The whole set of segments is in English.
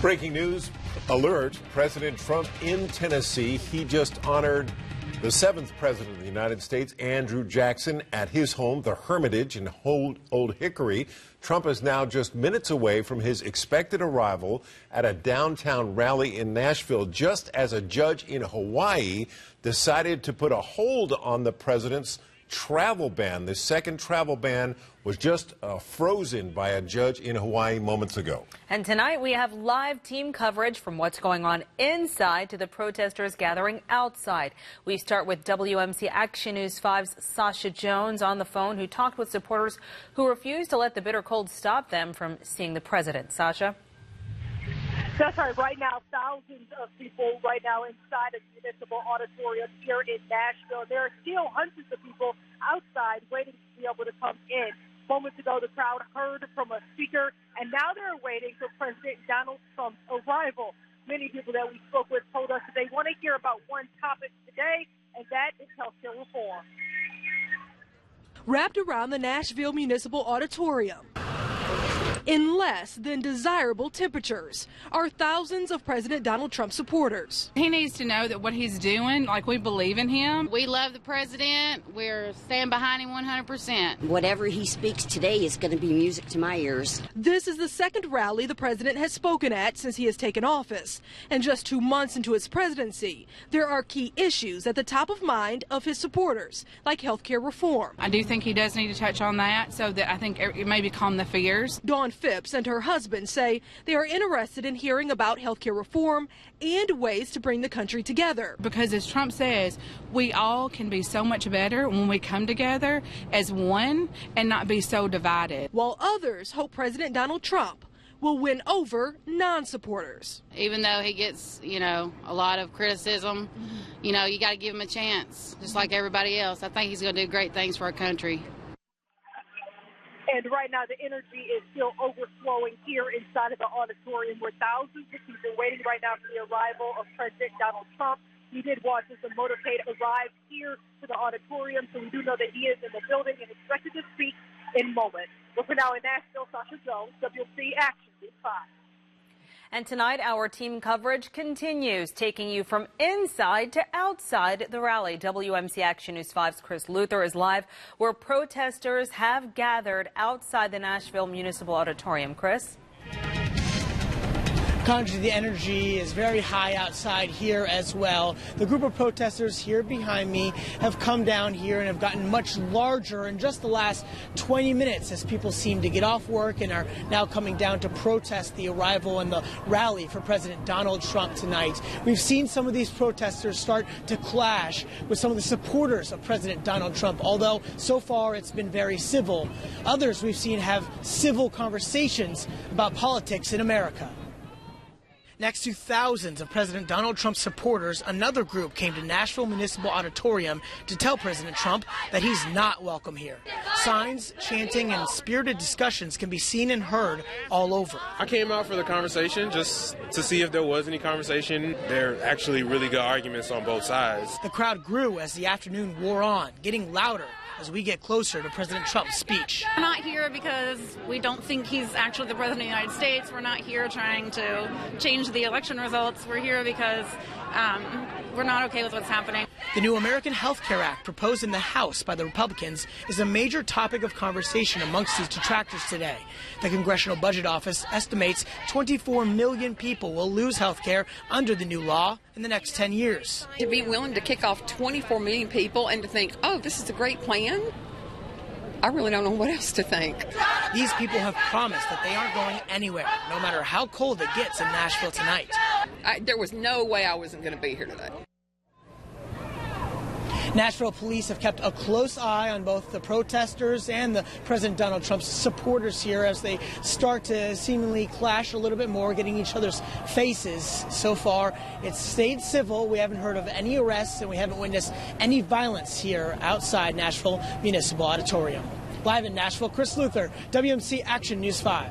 Breaking news alert, President Trump in Tennessee. He just honored the 7th president of the United States, Andrew Jackson, at his home, the Hermitage in Old Hickory. Trump is now just minutes away from his expected arrival at a downtown rally in Nashville, just as a judge in Hawaii decided to put a hold on the president's travel ban. The second travel ban was just frozen by a judge in Hawaii moments ago. And tonight we have live team coverage from what's going on inside to the protesters gathering outside. We start with WMC Action News 5's Sasha Jones on the phone, who talked with supporters who refused to let the bitter cold stop them from seeing the president. Sasha? That's right. Right now, thousands of people right now inside a municipal auditorium here in Nashville. There are still hundreds of people outside waiting to be able to come in. Moments ago, the crowd heard from a speaker, and now they're waiting for President Donald Trump's arrival. Many people that we spoke with told us that they want to hear about one topic today, and that is healthcare reform. Wrapped around the Nashville Municipal Auditorium, in less than desirable temperatures, are thousands of President Donald Trump supporters. He needs to know that what he's doing, like, we believe in him. We love the president. We're stand behind him 100%. Whatever he speaks today is going to be music to my ears. This is the second rally the president has spoken at since he has taken office. And just 2 months into his presidency, there are key issues at the top of mind of his supporters, like health care reform. I do think he does need to touch on that, so that I think it maybe calm the fears. Dawn Phipps and her husband say they are interested in hearing about healthcare reform and ways to bring the country together. Because as Trump says, we all can be so much better when we come together as one and not be so divided. While others hope President Donald Trump will win over non-supporters. Even though he gets, a lot of criticism, you got to give him a chance, just like everybody else. I think he's going to do great things for our country. And right now, the energy is still overflowing here inside of the auditorium, where thousands of people waiting right now for the arrival of President Donald Trump. We did watch as the motorcade arrived here to the auditorium, so we do know that he is in the building and expected to speak in moments. But for now in Nashville, Sasha Jones, WMC Action News 5. And tonight, our team coverage continues, taking you from inside to outside the rally. WMC Action News 5's Chris Luther is live, where protesters have gathered outside the Nashville Municipal Auditorium. Chris? Conjure, the energy is very high outside here as well. The group of protesters here behind me have come down here and have gotten much larger in just the last 20 minutes as people seem to get off work and are now coming down to protest the arrival and the rally for President Donald Trump tonight. We've seen some of these protesters start to clash with some of the supporters of President Donald Trump, although so far it's been very civil. Others we've seen have civil conversations about politics in America. Next to thousands of President Donald Trump's supporters, another group came to Nashville Municipal Auditorium to tell President Trump that he's not welcome here. Signs, chanting, and spirited discussions can be seen and heard all over. I came out for the conversation just to see if there was any conversation. There are actually really good arguments on both sides. The crowd grew as the afternoon wore on, getting louder as we get closer to President Trump's speech. We're not here because we don't think he's actually the president of the United States. We're not here trying to change the election results. We're here because we're not okay with what's happening. The new American Health Care Act proposed in the House by the Republicans is a major topic of conversation amongst these detractors today. The Congressional Budget Office estimates 24 million people will lose health care under the new law in the next 10 years. To be willing to kick off 24 million people and to think, oh, this is a great plan, I really don't know what else to think. These people have promised that they aren't going anywhere, no matter how cold it gets in Nashville tonight. There was no way I wasn't going to be here today. Nashville police have kept a close eye on both the protesters and the President Donald Trump's supporters here as they start to seemingly clash a little bit more, getting each other's faces. So far, it's stayed civil. We haven't heard of any arrests, and we haven't witnessed any violence here outside Nashville Municipal Auditorium. Live in Nashville, Chris Luther, WMC Action News 5.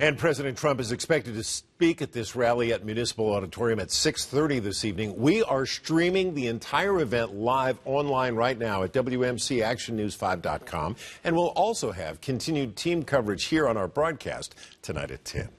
And President Trump is expected to speak at this rally at Municipal Auditorium at 6:30 this evening. We are streaming the entire event live online right now at WMCActionNews5.com. And we'll also have continued team coverage here on our broadcast tonight at 10.